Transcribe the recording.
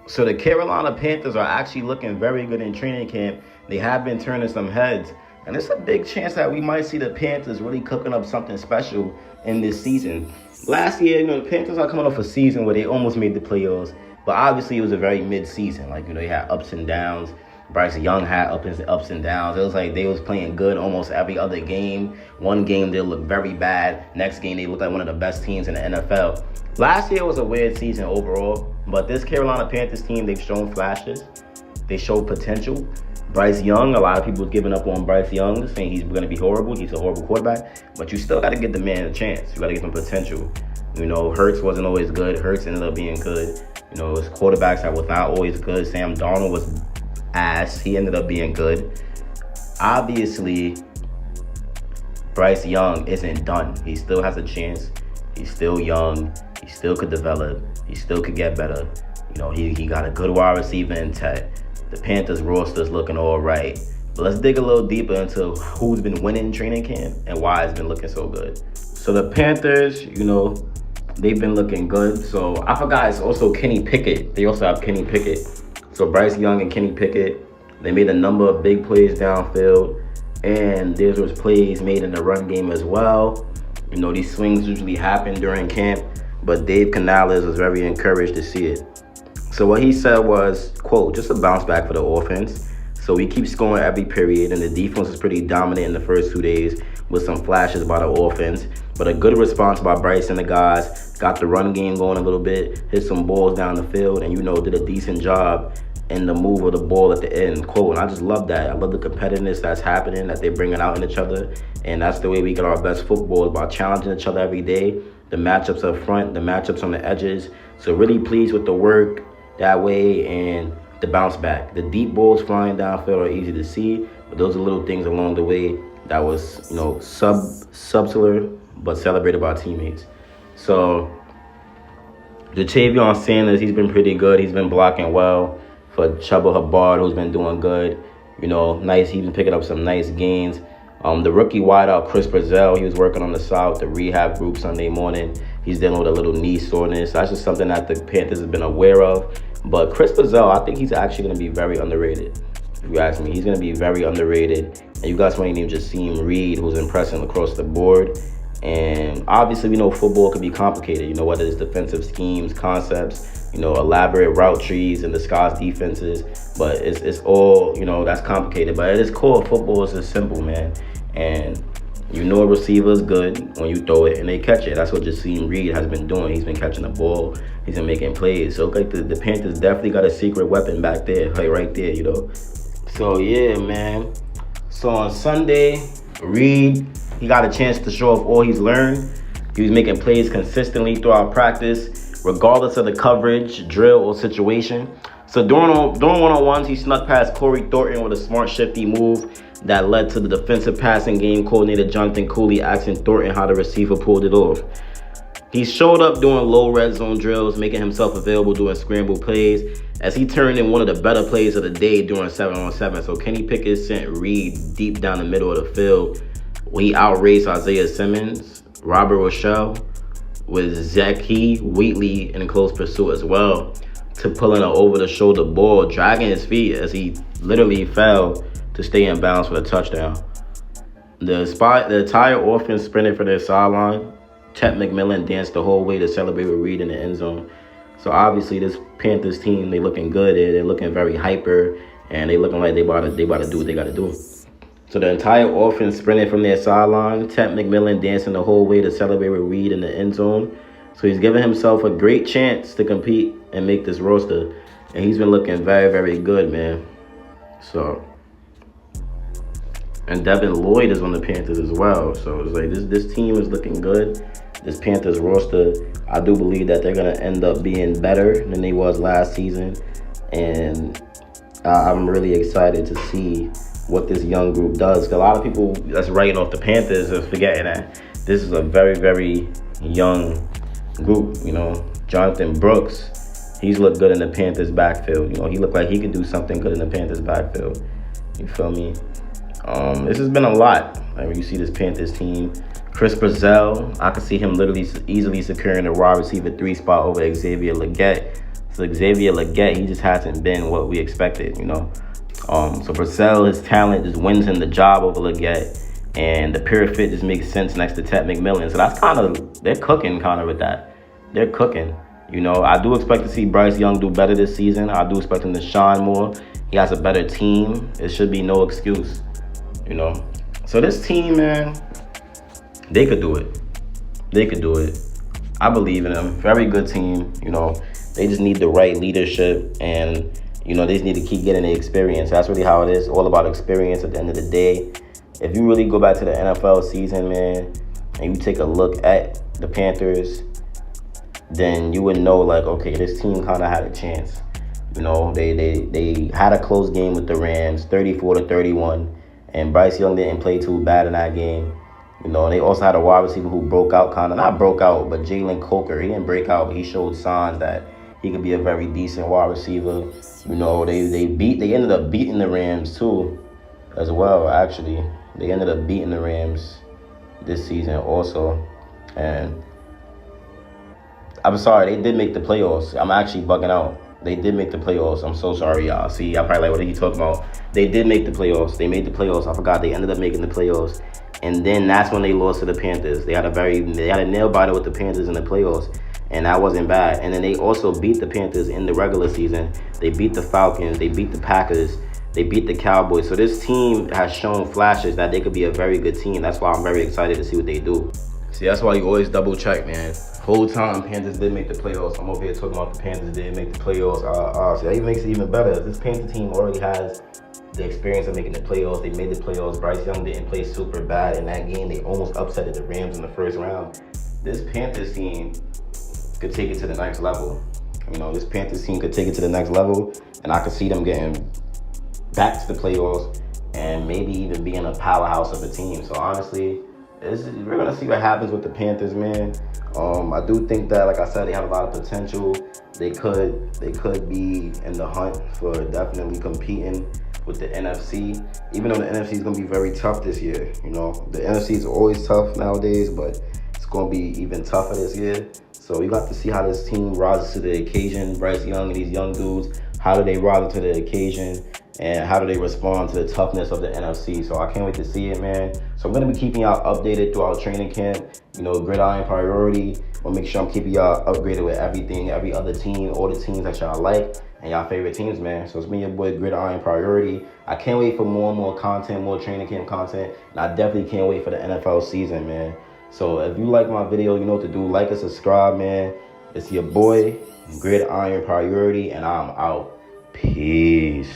So the Carolina Panthers are actually looking very good in training camp. They have been turning some heads. And it's a big chance that we might see the Panthers really cooking up something special in this season. Last year, the Panthers are coming off a season where they almost made the playoffs. But obviously, it was a very mid-season. Like, they had ups and downs. Bryce Young had ups and downs. It was like they was playing good almost every other game. One game, they looked very bad. Next game, they looked like one of the best teams in the NFL. Last year was a weird season overall. But this Carolina Panthers team, they've shown flashes. They showed potential. Bryce Young, a lot of people giving up on Bryce Young, saying he's going to be horrible. He's a horrible quarterback. But you still got to give the man a chance. You got to give him potential. Hurts wasn't always good. Hurts ended up being good. His quarterbacks that was not always good. Sam Darnold was ass. He ended up being good. Obviously, Bryce Young isn't done. He still has a chance. He's still young. He still could develop. He still could get better. He got a good wide receiver in Ted. The Panthers roster's looking all right. But let's dig a little deeper into who's been winning training camp and why it's been looking so good. So the Panthers, they've been looking good. So I forgot it's also Kenny Pickett. They also have Kenny Pickett. So Bryce Young and Kenny Pickett, they made a number of big plays downfield. And there was plays made in the run game as well. These swings usually happen during camp. But Dave Canales was very encouraged to see it. So what he said was, quote, just a bounce back for the offense. So we keep scoring every period, and the defense is pretty dominant in the first 2 days with some flashes by the offense. But a good response by Bryce and the guys. Got the run game going a little bit, hit some balls down the field, and, did a decent job in the move of the ball at the end, quote. And I just love that. I love the competitiveness that's happening, that they're bringing out in each other. And that's the way we get our best football, is by challenging each other every day. The matchups up front, the matchups on the edges. So really pleased with the work that way and the bounce back. The deep balls flying downfield are easy to see, but those are little things along the way that was, subtler but celebrated by teammates. So Jatavion Sanders, he's been pretty good. He's been blocking well for Chuba Hubbard, who's been doing good. Nice. He's been picking up some nice gains. The rookie wideout, Chris Brazell, he was working on the side with the rehab group Sunday morning. He's dealing with a little knee soreness. That's just something that the Panthers have been aware of. But Chris Brazell, I think he's actually going to be very underrated. If you ask me, he's going to be very underrated. And you got somebody named Jasim Reed, who's impressing across the board. And obviously, we know football can be complicated, whether it's defensive schemes, concepts, elaborate route trees and disguised defenses. But it's all, that's complicated. But at its core, football is just simple, man. And a receiver is good when you throw it and they catch it. That's what Jasim Reed has been doing. He's been catching the ball. He's been making plays. So the Panthers definitely got a secret weapon back there, like right there, So yeah, man. So on Sunday, Reed, he got a chance to show off all he's learned. He was making plays consistently throughout practice, regardless of the coverage, drill, or situation. So during one-on-ones, he snuck past Corey Thornton with a smart, shifty move that led to the defensive passing game coordinator Jonathan Cooley asking Thornton how the receiver pulled it off. He showed up doing low red zone drills, making himself available doing scramble plays, as he turned in one of the better plays of the day during 7-on-7. So Kenny Pickett sent Reed deep down the middle of the field. He outraced Isaiah Simmons, Robert Rochelle, with Zachy Wheatley in close pursuit as well, to pulling an over-the-shoulder ball, dragging his feet as he literally fell to stay in bounds for the touchdown. The entire offense sprinted for their sideline. Chet McMillan danced the whole way to celebrate with Reed in the end zone. So obviously this Panthers team, they looking good. They're looking very hyper, and they looking like they about to do what they got to do. So the entire offense sprinted from their sideline. Chet McMillan dancing the whole way to celebrate with Reed in the end zone. So he's giving himself a great chance to compete and make this roster. And he's been looking very, very good, man. So, and Devin Lloyd is on the Panthers as well. So it's like this team is looking good. This Panthers roster, I do believe that they're going to end up being better than they was last season. And I'm really excited to see what this young group does. Because a lot of people that's writing off the Panthers are forgetting that this is a very, very young group. Jonathan Brooks, he's looked good in the Panthers backfield. He looked like he could do something good in the Panthers backfield. You feel me? This has been a lot. Like when you see this Panthers team, Chris Brazell, I could see him literally easily securing the wide receiver 3 spot over Xavier Legette. So Xavier Legette, he just hasn't been what we expected, you know. So Purcell, his talent just wins him the job over Legette, and the pure fit just makes sense next to Ted McMillan. So that's kind of, they're cooking kind of with that. They're cooking. You know, I do expect to see Bryce Young do better this season. I do expect him to shine more. He has a better team. It should be no excuse, you know. So this team, man, they could do it. They could do it. I believe in them. Very good team, you know. They just need the right leadership, and, you know, they just need to keep getting the experience. That's really how it is. All about experience at the end of the day. If you really go back to the NFL season, man, and you take a look at the Panthers, then you would know, like, okay, this team kind of had a chance. You know, they had a close game with the Rams, 34-31, and Bryce Young didn't play too bad in that game. You know, and they also had a wide receiver who broke out kind of, not broke out, but Jalen Coker. He didn't break out, but he showed signs that he could be a very decent wide receiver. You know, they ended up beating the Rams too, as well, actually. They ended up beating the Rams this season also. And I'm sorry, they did make the playoffs. I'm actually bugging out. They did make the playoffs. I'm so sorry, y'all. See, y'all probably like, what are you talking about? They did make the playoffs. They made the playoffs. I forgot they ended up making the playoffs. And then that's when they lost to the Panthers. They had a nail biter with the Panthers in the playoffs, and that wasn't bad. And then they also beat the Panthers in the regular season. They beat the Falcons. They beat the Packers. They beat the Cowboys. So this team has shown flashes that they could be a very good team. That's why I'm very excited to see what they do. See, that's why you always double check, man. Whole time Panthers did make the playoffs. I'm over here talking about the Panthers did make the playoffs. So that makes it even better. This Panther team already has the experience of making the playoffs. They made the playoffs. Bryce Young didn't play super bad in that game. They almost upset the Rams in the first round. This Panthers team could take it to the next level. You know, this Panthers team could take it to the next level, and I could see them getting back to the playoffs and maybe even being a powerhouse of a team. So honestly, we're gonna see what happens with the Panthers, man. I do think that, like I said, they have a lot of potential. They could be in the hunt for definitely competing with the NFC, even though the NFC is going to be very tough this year. You know, the NFC is always tough nowadays, but it's going to be even tougher this year. So you got to see how this team rises to the occasion. Bryce Young and these young dudes, how do they rise to the occasion, and how do they respond to the toughness of the NFC? So I can't wait to see it, man. So I'm going to be keeping y'all updated throughout training camp. You know, Gridiron Priority. I'll make sure I'm keeping y'all upgraded with everything, every other team, all the teams that y'all like, and y'all favorite teams, man. So it's me, your boy, Gridiron Priority. I can't wait for more and more content, more training camp content, and I definitely can't wait for the NFL season, man. So if you like my video, you know what to do. Like and subscribe, man. It's your boy, Gridiron Priority, and I'm out. Peace.